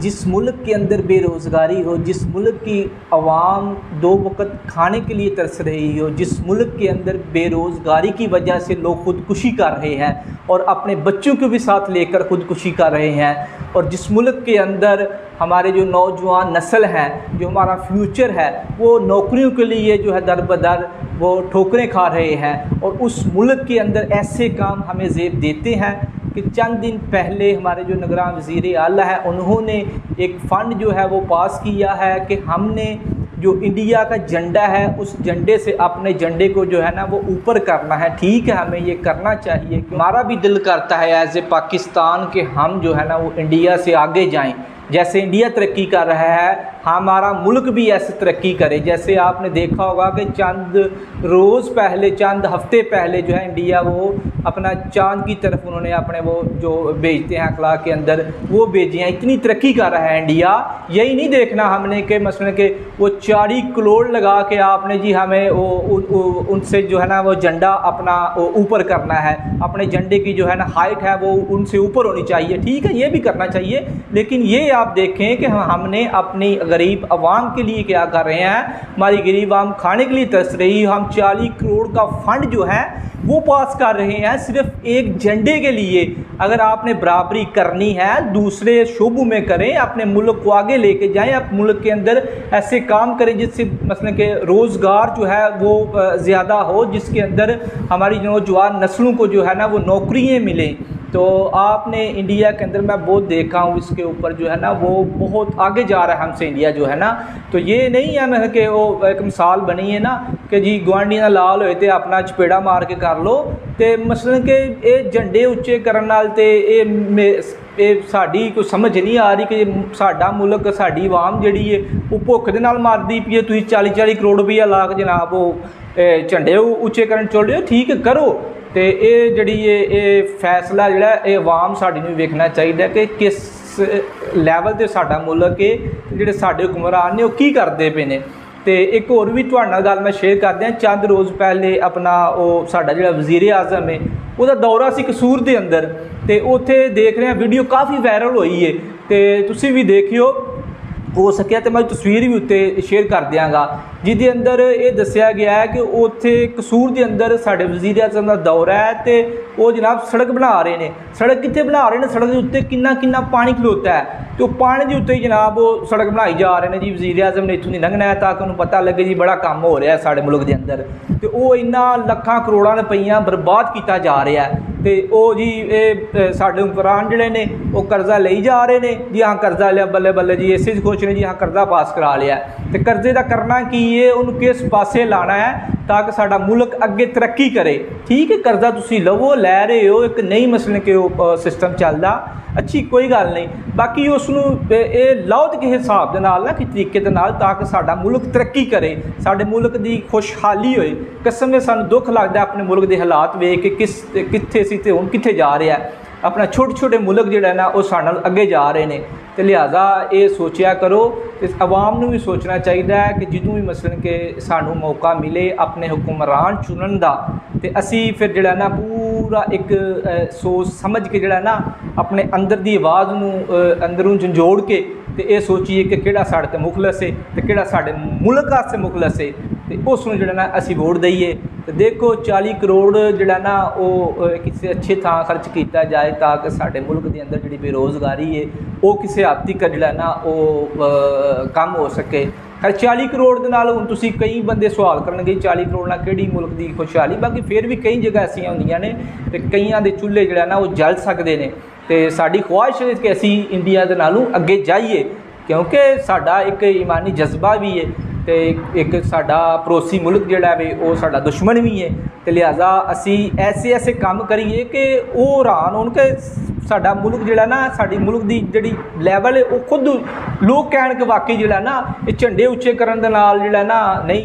जिस मुल्क के अंदर बेरोज़गारी हो, जिस मुल्क की आवाम दो वक़्त खाने के लिए तरस रही हो, जिस मुल्क के अंदर बेरोज़गारी की वजह से लोग ख़ुदकुशी कर रहे हैं और अपने बच्चों को भी साथ लेकर ख़ुदकुशी कर रहे हैं, और जिस मुल्क के अंदर हमारे जो नौजवान नस्ल है, जो हमारा फ्यूचर है, वो नौकरियों के लिए जो है दर बदर वो ठोकरें खा रहे हैं, और उस मुल्क के अंदर ऐसे काम हमें ज़ेब देते हैं कि चंद दिन पहले हमारे जो निगरान वज़ीर आला है, उन्होंने एक फ़ंड जो है वो पास किया है कि हमने जो इंडिया का झंडा है उस झंडे से अपने झंडे को जो है ना वो ऊपर करना है। ठीक है, हमें ये करना चाहिए। हमारा भी दिल करता है एज़ ए पाकिस्तान कि हम जो है ना वो इंडिया से आगे जाएं, जैसे इंडिया तरक्की कर रहा है हमारा मुल्क भी ऐसे तरक्की करे। जैसे आपने देखा होगा कि चंद रोज़ पहले, चंद हफ्ते पहले जो है इंडिया वो अपना चांद की तरफ उन्होंने अपने वो जो भेजते हैं अखलाक के अंदर वो भेजे हैं। इतनी तरक्की कर रहा है इंडिया। यही नहीं देखना हमने कि मसलन के वो 40 करोड़ लगा के आपने जी हमें वो उनसे जो है ना वो झंडा अपना ऊपर करना है, अपने झंडे की जो है ना हाइट है वो उनसे ऊपर होनी चाहिए। ठीक है, ये भी करना चाहिए, लेकिन ये आप देखें कि हमने अपनी गरीब आवाम के लिए क्या कर रहे हैं। हमारी गरीब आवाम खाने के लिए तरस रही है। हम 40 करोड़ का फंड जो है वो पास कर रहे हैं सिर्फ एक झंडे के लिए। अगर आपने बराबरी करनी है दूसरे शोबों में करें, अपने मुल्क को आगे लेके जाएं, आप मुल्क के अंदर ऐसे काम करें जिससे मसलन के रोज़गार जो है वो ज़्यादा हो, जिसके अंदर हमारी नौजवान नस्लों को जो है ना वो नौकरियाँ मिलें। तो आपने इंडिया के अंदर मैं बहुत देखा हूँ इसके ऊपर जो है ना वो बहुत आगे जा रहा है हमसे इंडिया जो है ना। तो ये नहीं है मैं कि वो एक मिसाल बनी है ना कि जी गुआंढी ना लाल होए तो अपना चपेड़ा मार के कर लो। तो मसलन के ये झंडे उच्चे करने नाल ते ये साड़ी कोई समझ नहीं आ रही कि साडा मुल्क साड़ी आवाम जिहड़ी है वो भुख दे नाल मरदी पई है। तुसीं 40-40 करोड़ रुपया ला के जनाब वो झंडे उच्चे करन चल रहे हो। ठीक है, करो। तो ये जी फैसला जोड़ा ये आवाम साड़ी नूं वेखना चाहिए कि किस लैवल ते साडा मुल्क है, जिहड़े साडे हुक्मरान ने वो की करदे पे ने। तो एक होर भी तुहाडे नाल गल मैं शेयर कर दियां। चंद रोज़ पहले अपना वो साडा जिहड़ा वज़ीर आज़म है उसदा दौरा सी कसूर दे अंदर, तो उत्थे देख रहे हैं वीडियो काफ़ी वायरल हुई है। तो तुसीं भी देखियो, हो सकिया तो मैं तस्वीर भी उत्ते शेयर कर दियांगा, जिहदे अंदर ये दस्सिया गया है कि उत्थे कसूर के अंदर साडे वज़ीर आज़म का दौरा है तो वो जनाब सड़क बना रहे हैं। सड़क कित्थे बना रहे हैं? सड़क के उत्ते किन्ना पानी खलोता है, तो पानी के उत्ते जनाब वो सड़क बनाई जा रहे हैं जी। वज़ीर आज़म ने इत्थों दी लंघना है ताकि उन्हें पता लगे जी बड़ा काम हो रहा है साडे मुल्क के अंदर। तो वो इन्ना लखां करोड़ां रुपया बर्बाद किया जा रहा है। तो वो जी साडे हुक्मरान जिहड़े ने वो कर्जा लई जा रहे हैं जी। हाँ, कर्जा लिया, बल्ले बल्ले जी, इसे खुश ने जी। हाँ, कर्जा पास करा लिया। तो कर्जे का करना की है, उन्होंने किस पासे लाना है ताकि साडा मुल्क अगे तरक्की करे। ठीक है, कर्जा तुसीं लवो, लै रहे हो, एक नई मसले के सिस्टम चलदा, अच्छी कोई गल नहीं। बाकी उसनूं लाओ तो किसी हिसाब दे नाल ना, किसी तरीके दे नाल, ताकि साडा मुल्क तरक्की करे, साडे मुल्क की खुशहाली होए। कसम से सानूं दुख लगदा अपने मुल्क के हालात वेख के कित्थे सी ते हुण कित्थे जा रहा है। अपना छोटे छोटे मुल्क जिहड़ा ना वो साडे नाल अगे जा रहे हैं। तो लिहाजा ये सोचा करो, इस आवाम नूं भी सोचना चाहिए है कि जदों भी मसलन के सानूं मौका मिले अपने हुक्मरान चुनन दा, तो असी फिर जिहड़ा ना पूरा एक सोच समझ के जिहड़ा ना अपने अंदर दी आवाज़ नूं अंदरों झंजोड़ के तो ये सोचिए कि किहड़ा साडे ते मुखलस है तो किहड़ा साडे मुल्क वास्ते मुखलस है, तो उसनूं जिहड़ा ना असी वोट दईए। तो देखो 40 करोड़ जिहड़ा ना वो किसी अच्छे थां खर्च किया जाए ताकि साडे मुल्क के अंदर जिहड़ी बेरोज़गारी है वो किसी हद तक जिहड़ा ना वो कम हो सके। खैर 40 करोड़ के नाल हुण तुसीं कई बंदे सवाल करनगे 40 करोड़ नाल किहड़ी मुल्क की खुशहाली। बाकी फिर भी कई जगह ऐसियां होंदियां ने ते कईयां दे चुल्हे जिहड़ा ना वो जल सकदे ने। तो साडी ख्वाहिश है कि असी इंडिया दे नालों अगे जाइए, क्योंकि साडा एक ईमानी जज्बा भी है तो एक साडा पड़ोसी मुल्क जिहड़ा है वो साडा दुश्मन भी है। तो लिहाजा असी ऐसे काम करिए कि वो हैरान होण कि साडा मुल्क जिहड़ा ना साडी मुल्क की जिहड़ी लैवल है वो खुद लोग कहण कि वाकई जिहड़ा ना ये झंडे उच्चे करन दे नाल जिहड़ा ना नहीं